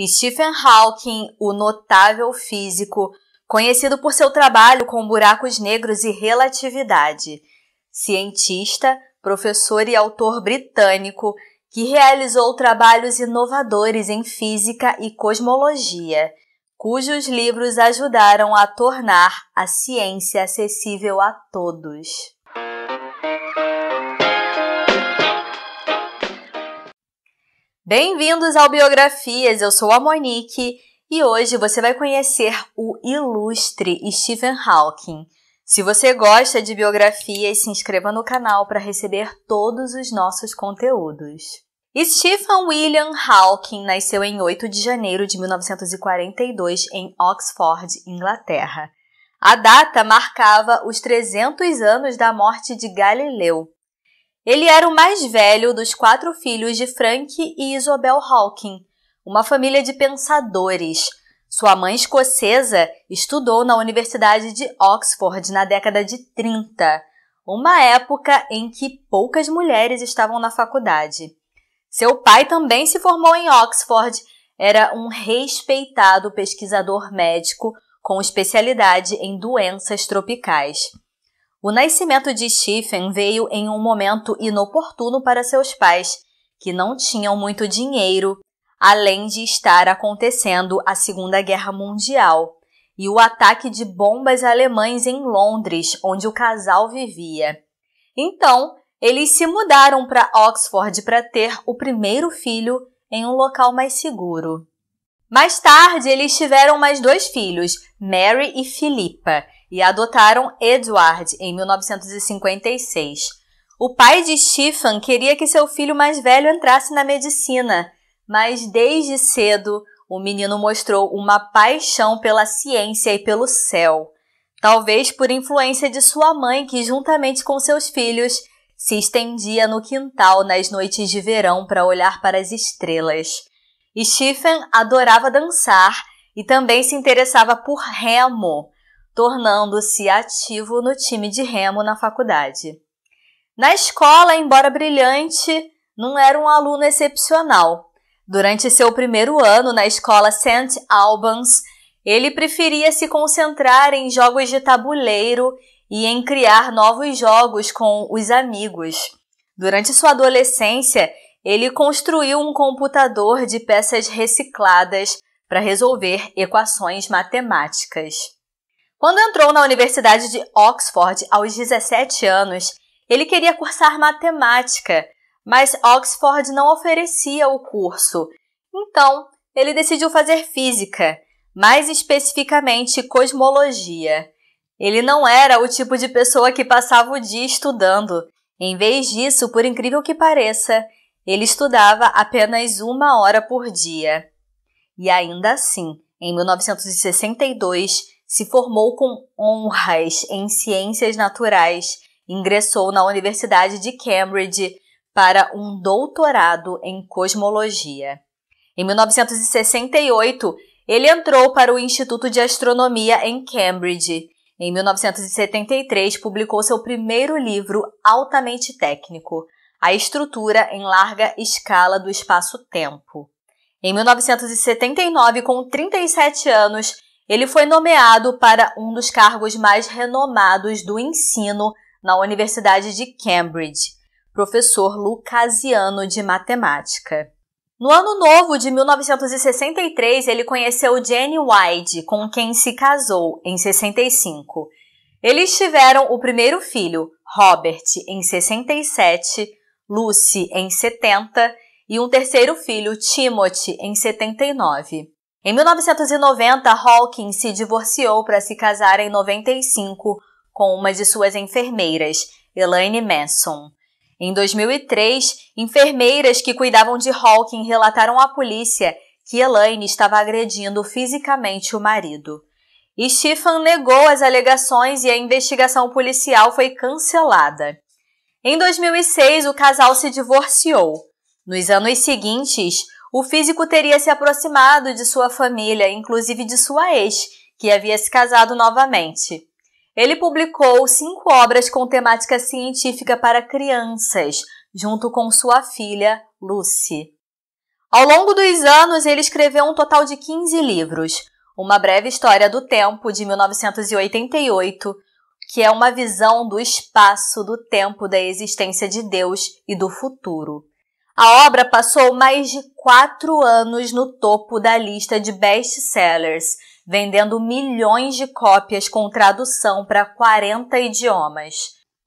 Stephen Hawking, o notável físico, conhecido por seu trabalho com buracos negros e relatividade, cientista, professor e autor britânico que realizou trabalhos inovadores em física e cosmologia, cujos livros ajudaram a tornar a ciência acessível a todos. Bem-vindos ao Biografias, eu sou a Monique e hoje você vai conhecer o ilustre Stephen Hawking. Se você gosta de biografias, se inscreva no canal para receber todos os nossos conteúdos. Stephen William Hawking nasceu em 8 de janeiro de 1942 em Oxford, Inglaterra. A data marcava os 300 anos da morte de Galileu. Ele era o mais velho dos 4 filhos de Frank e Isabel Hawking, uma família de pensadores. Sua mãe escocesa estudou na Universidade de Oxford na década de 30, uma época em que poucas mulheres estavam na faculdade. Seu pai também se formou em Oxford, era um respeitado pesquisador médico com especialidade em doenças tropicais. O nascimento de Stephen veio em um momento inoportuno para seus pais, que não tinham muito dinheiro, além de estar acontecendo a Segunda Guerra Mundial e o ataque de bombas alemães em Londres, onde o casal vivia. Então, eles se mudaram para Oxford para ter o primeiro filho em um local mais seguro. Mais tarde, eles tiveram mais 2 filhos, Mary e Philippa, e adotaram Edward em 1956. O pai de Stephen queria que seu filho mais velho entrasse na medicina, mas desde cedo o menino mostrou uma paixão pela ciência e pelo céu, talvez por influência de sua mãe, que juntamente com seus filhos se estendia no quintal nas noites de verão para olhar para as estrelas. Stephen adorava dançar e também se interessava por remo, tornando-se ativo no time de remo na faculdade. Na escola, embora brilhante, não era um aluno excepcional. Durante seu primeiro ano na escola St. Albans, ele preferia se concentrar em jogos de tabuleiro e em criar novos jogos com os amigos. Durante sua adolescência, ele construiu um computador de peças recicladas para resolver equações matemáticas. Quando entrou na Universidade de Oxford aos 17 anos, ele queria cursar matemática, mas Oxford não oferecia o curso. Então, ele decidiu fazer física, mais especificamente cosmologia. Ele não era o tipo de pessoa que passava o dia estudando. Em vez disso, por incrível que pareça, ele estudava apenas 1 hora por dia. E ainda assim, em 1962, se formou com honras em ciências naturais, ingressou na Universidade de Cambridge para um doutorado em cosmologia. Em 1968, ele entrou para o Instituto de Astronomia em Cambridge. Em 1973, publicou seu primeiro livro altamente técnico, A Estrutura em Larga Escala do Espaço-Tempo. Em 1979, com 37 anos, ele foi nomeado para um dos cargos mais renomados do ensino na Universidade de Cambridge, professor lucasiano de matemática. No ano novo de 1963, ele conheceu Jenny Wide, com quem se casou em 65. Eles tiveram o primeiro filho, Robert, em 67, Lucy, em 70, e um terceiro filho, Timothy, em 79. Em 1990, Hawking se divorciou para se casar em 95 com uma de suas enfermeiras, Elaine Manson. Em 2003, enfermeiras que cuidavam de Hawking relataram à polícia que Elaine estava agredindo fisicamente o marido. Stephen negou as alegações e a investigação policial foi cancelada. Em 2006, o casal se divorciou. Nos anos seguintes, o físico teria se aproximado de sua família, inclusive de sua ex, que havia se casado novamente. Ele publicou 5 obras com temática científica para crianças, junto com sua filha, Lucy. Ao longo dos anos, ele escreveu um total de 15 livros. Uma Breve História do Tempo, de 1988, que é uma visão do espaço, do tempo, da existência de Deus e do futuro. A obra passou mais de 4 anos no topo da lista de best-sellers, vendendo milhões de cópias com tradução para 40 idiomas.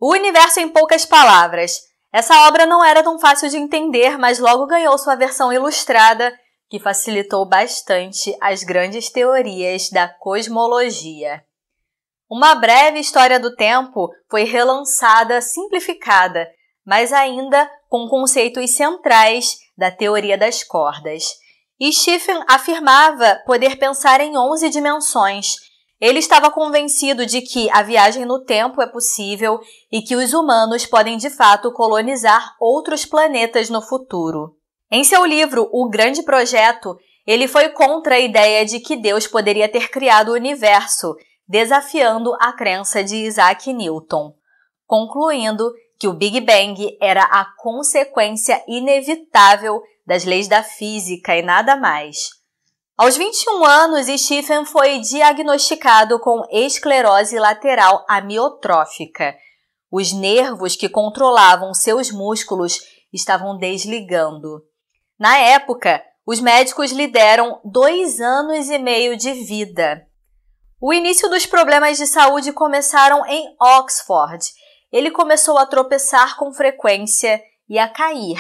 O universo em poucas palavras. Essa obra não era tão fácil de entender, mas logo ganhou sua versão ilustrada, que facilitou bastante as grandes teorias da cosmologia. Uma Breve História do Tempo foi relançada simplificada, mas ainda com conceitos centrais da teoria das cordas. E Stephen afirmava poder pensar em 11 dimensões. Ele estava convencido de que a viagem no tempo é possível e que os humanos podem de fato colonizar outros planetas no futuro. Em seu livro O Grande Projeto, ele foi contra a ideia de que Deus poderia ter criado o universo, desafiando a crença de Isaac Newton, concluindo que o Big Bang era a consequência inevitável das leis da física e nada mais. Aos 21 anos, Stephen foi diagnosticado com esclerose lateral amiotrófica. Os nervos que controlavam seus músculos estavam desligando. Na época, os médicos lhe deram 2 anos e meio de vida. O início dos problemas de saúde começaram em Oxford. Ele começou a tropeçar com frequência e a cair,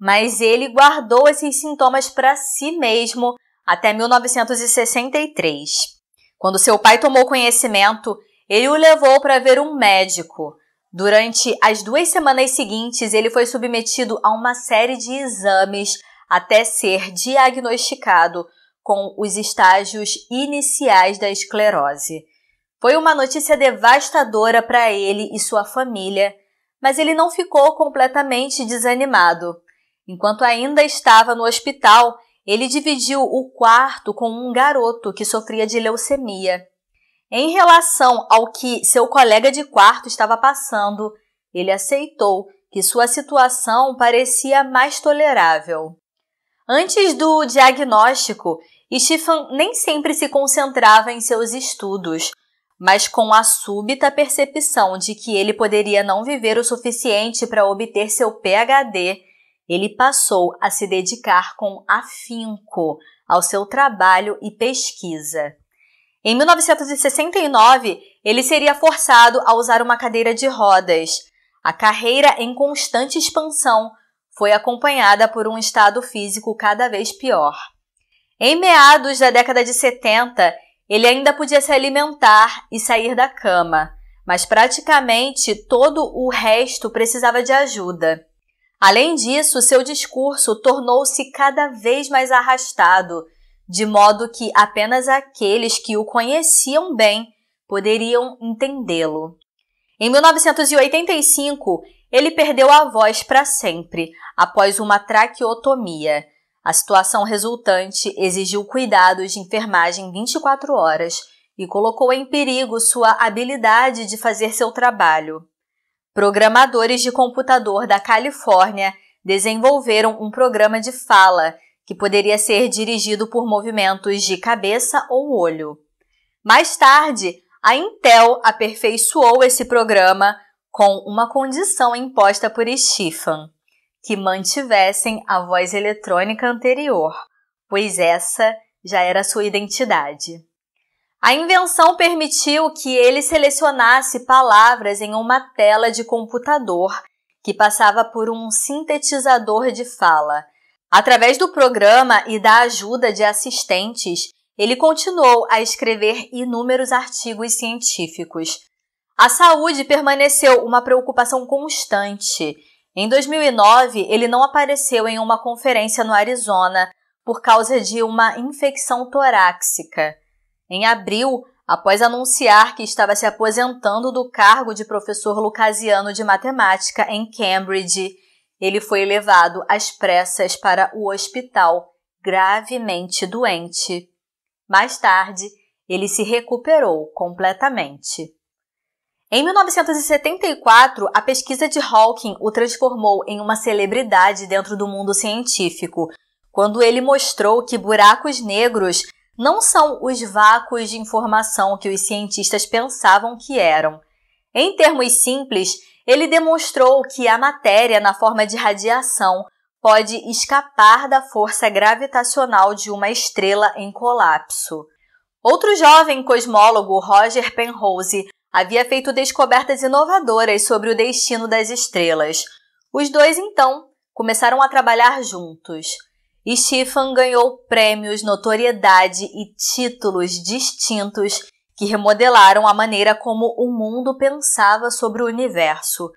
mas ele guardou esses sintomas para si mesmo até 1963. Quando seu pai tomou conhecimento, ele o levou para ver um médico. Durante as 2 semanas seguintes, ele foi submetido a uma série de exames até ser diagnosticado com os estágios iniciais da esclerose. Foi uma notícia devastadora para ele e sua família, mas ele não ficou completamente desanimado. Enquanto ainda estava no hospital, ele dividiu o quarto com um garoto que sofria de leucemia. Em relação ao que seu colega de quarto estava passando, ele aceitou que sua situação parecia mais tolerável. Antes do diagnóstico, Stephen nem sempre se concentrava em seus estudos, mas com a súbita percepção de que ele poderia não viver o suficiente para obter seu PhD, ele passou a se dedicar com afinco ao seu trabalho e pesquisa. Em 1969, ele seria forçado a usar uma cadeira de rodas. A carreira em constante expansão foi acompanhada por um estado físico cada vez pior. Em meados da década de 70, ele ainda podia se alimentar e sair da cama, mas praticamente todo o resto precisava de ajuda. Além disso, seu discurso tornou-se cada vez mais arrastado, de modo que apenas aqueles que o conheciam bem poderiam entendê-lo. Em 1985, ele perdeu a voz para sempre, após uma traqueotomia. A situação resultante exigiu cuidados de enfermagem 24 horas e colocou em perigo sua habilidade de fazer seu trabalho. Programadores de computador da Califórnia desenvolveram um programa de fala que poderia ser dirigido por movimentos de cabeça ou olho. Mais tarde, a Intel aperfeiçoou esse programa com uma condição imposta por Stephen, que mantivessem a voz eletrônica anterior, pois essa já era sua identidade. A invenção permitiu que ele selecionasse palavras em uma tela de computador que passava por um sintetizador de fala. Através do programa e da ajuda de assistentes, ele continuou a escrever inúmeros artigos científicos. A saúde permaneceu uma preocupação constante. Em 2009, ele não apareceu em uma conferência no Arizona por causa de uma infecção torácica. Em abril, após anunciar que estava se aposentando do cargo de professor lucasiano de matemática em Cambridge, ele foi levado às pressas para o hospital, gravemente doente. Mais tarde, ele se recuperou completamente. Em 1974, a pesquisa de Hawking o transformou em uma celebridade dentro do mundo científico, quando ele mostrou que buracos negros não são os vácuos de informação que os cientistas pensavam que eram. Em termos simples, ele demonstrou que a matéria na forma de radiação pode escapar da força gravitacional de uma estrela em colapso. Outro jovem cosmólogo, Roger Penrose, havia feito descobertas inovadoras sobre o destino das estrelas. Os dois, então, começaram a trabalhar juntos. Stephen ganhou prêmios, notoriedade e títulos distintos que remodelaram a maneira como o mundo pensava sobre o universo.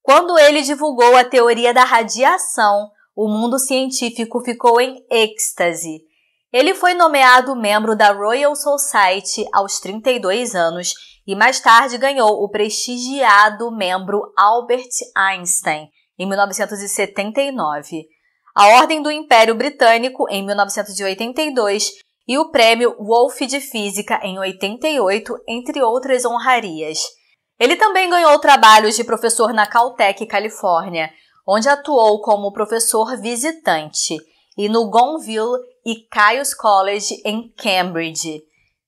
Quando ele divulgou a teoria da radiação, o mundo científico ficou em êxtase. Ele foi nomeado membro da Royal Society aos 32 anos e mais tarde ganhou o prestigiado membro Albert Einstein em 1979, a Ordem do Império Britânico em 1982 e o Prêmio Wolf de Física em 88, entre outras honrarias. Ele também ganhou trabalhos de professor na Caltech, Califórnia, onde atuou como professor visitante, e no Gonville e Caius College em Cambridge.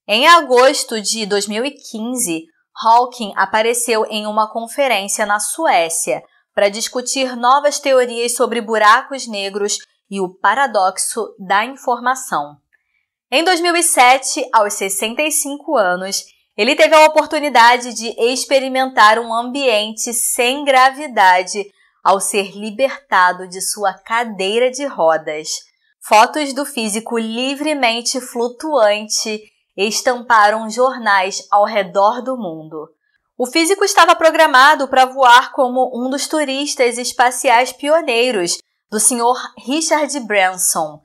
Em agosto de 2015, Hawking apareceu em uma conferência na Suécia para discutir novas teorias sobre buracos negros e o paradoxo da informação. Em 2007, aos 65 anos, ele teve a oportunidade de experimentar um ambiente sem gravidade ao ser libertado de sua cadeira de rodas. Fotos do físico livremente flutuante estamparam jornais ao redor do mundo. O físico estava programado para voar como um dos turistas espaciais pioneiros do Sr. Richard Branson.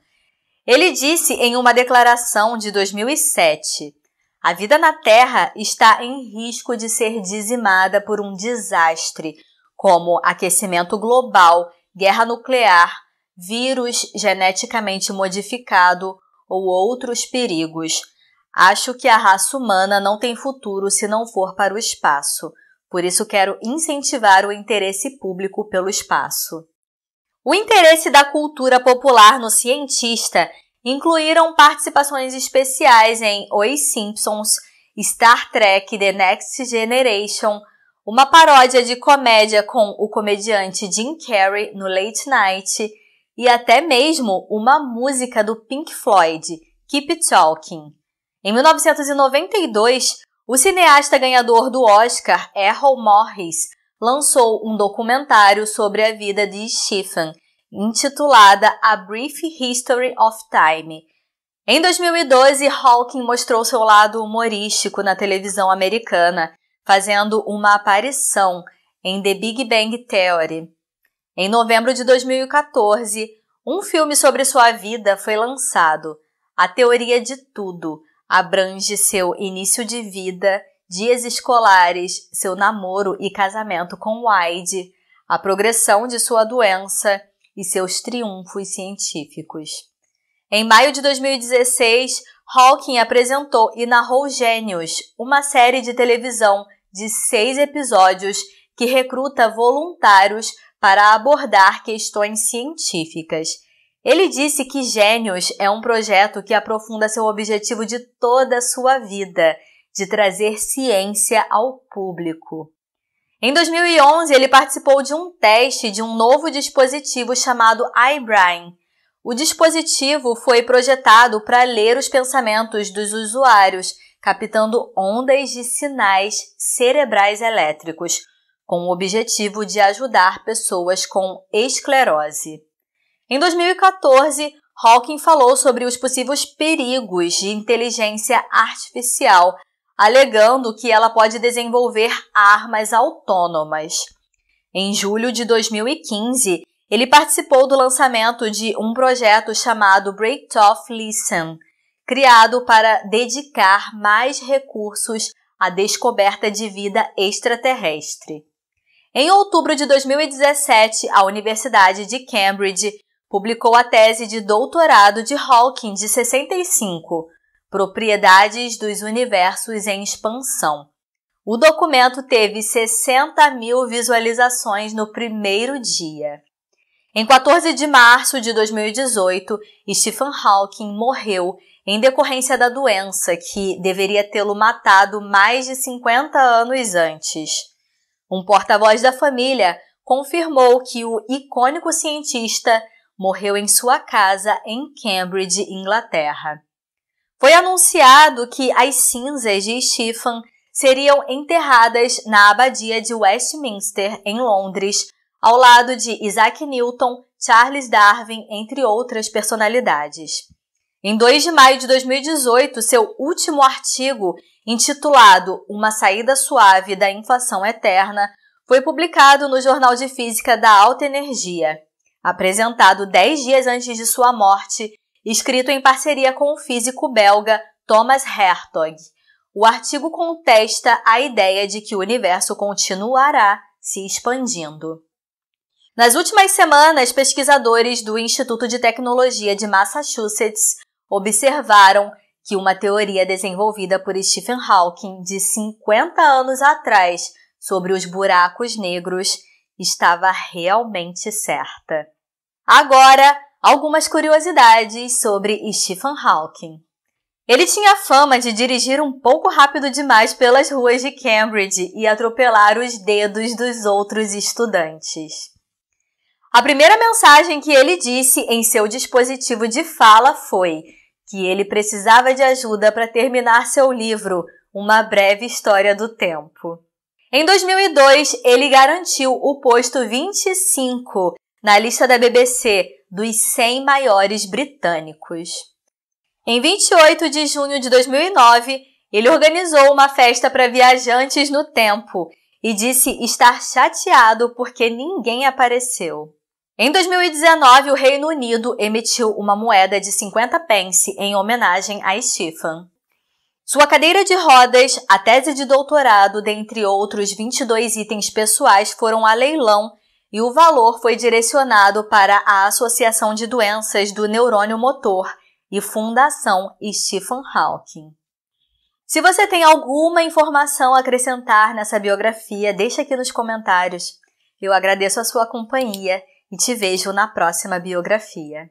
Ele disse em uma declaração de 2007: "A vida na Terra está em risco de ser dizimada por um desastre, como aquecimento global, guerra nuclear, vírus geneticamente modificado ou outros perigos. Acho que a raça humana não tem futuro se não for para o espaço. Por isso quero incentivar o interesse público pelo espaço." O interesse da cultura popular no cientista incluíram participações especiais em Os Simpsons, Star Trek The Next Generation, uma paródia de comédia com o comediante Jim Carrey no Late Night e até mesmo uma música do Pink Floyd, Keep It Talking. Em 1992, o cineasta ganhador do Oscar, Errol Morris, lançou um documentário sobre a vida de Stephen, intitulada A Brief History of Time. Em 2012, Hawking mostrou seu lado humorístico na televisão americana, fazendo uma aparição em The Big Bang Theory. Em novembro de 2014, um filme sobre sua vida foi lançado. A Teoria de Tudo abrange seu início de vida, dias escolares, seu namoro e casamento com Wade, a progressão de sua doença e seus triunfos científicos. Em maio de 2016, Hawking apresentou e narrou Gênios, uma série de televisão de 6 episódios que recruta voluntários para abordar questões científicas. Ele disse que Gênios é um projeto que aprofunda seu objetivo de toda a sua vida, de trazer ciência ao público. Em 2011, ele participou de um teste de um novo dispositivo chamado iBrain. O dispositivo foi projetado para ler os pensamentos dos usuários, captando ondas de sinais cerebrais elétricos, com o objetivo de ajudar pessoas com esclerose. Em 2014, Hawking falou sobre os possíveis perigos de inteligência artificial, alegando que ela pode desenvolver armas autônomas. Em julho de 2015, ele participou do lançamento de um projeto chamado Breakthrough Listen, criado para dedicar mais recursos à descoberta de vida extraterrestre. Em outubro de 2017, a Universidade de Cambridge publicou a tese de doutorado de Hawking de 65, Propriedades dos Universos em Expansão. O documento teve 60 mil visualizações no primeiro dia. Em 14 de março de 2018, Stephen Hawking morreu em decorrência da doença que deveria tê-lo matado mais de 50 anos antes. Um porta-voz da família confirmou que o icônico cientista morreu em sua casa em Cambridge, Inglaterra. Foi anunciado que as cinzas de Stephen seriam enterradas na abadia de Westminster, em Londres, ao lado de Isaac Newton, Charles Darwin, entre outras personalidades. Em 2 de maio de 2018, seu último artigo, intitulado Uma Saída Suave da Inflação Eterna, foi publicado no Jornal de Física da Alta Energia. Apresentado 10 dias antes de sua morte, escrito em parceria com o físico belga Thomas Hertog. O artigo contesta a ideia de que o universo continuará se expandindo. Nas últimas semanas, pesquisadores do Instituto de Tecnologia de Massachusetts observaram que uma teoria desenvolvida por Stephen Hawking de 50 anos atrás sobre os buracos negros estava realmente certa. Agora, algumas curiosidades sobre Stephen Hawking. Ele tinha fama de dirigir um pouco rápido demais pelas ruas de Cambridge e atropelar os dedos dos outros estudantes. A primeira mensagem que ele disse em seu dispositivo de fala foi que ele precisava de ajuda para terminar seu livro, Uma Breve História do Tempo. Em 2002, ele garantiu o posto 25 na lista da BBC dos 100 maiores britânicos. Em 28 de junho de 2009, ele organizou uma festa para viajantes no tempo e disse estar chateado porque ninguém apareceu. Em 2019, o Reino Unido emitiu uma moeda de 50 pence em homenagem a Stephen. Sua cadeira de rodas, a tese de doutorado, dentre outros 22 itens pessoais, foram a leilão e o valor foi direcionado para a Associação de Doenças do Neurônio Motor e Fundação Stephen Hawking. Se você tem alguma informação a acrescentar nessa biografia, deixa aqui nos comentários. Eu agradeço a sua companhia e te vejo na próxima biografia.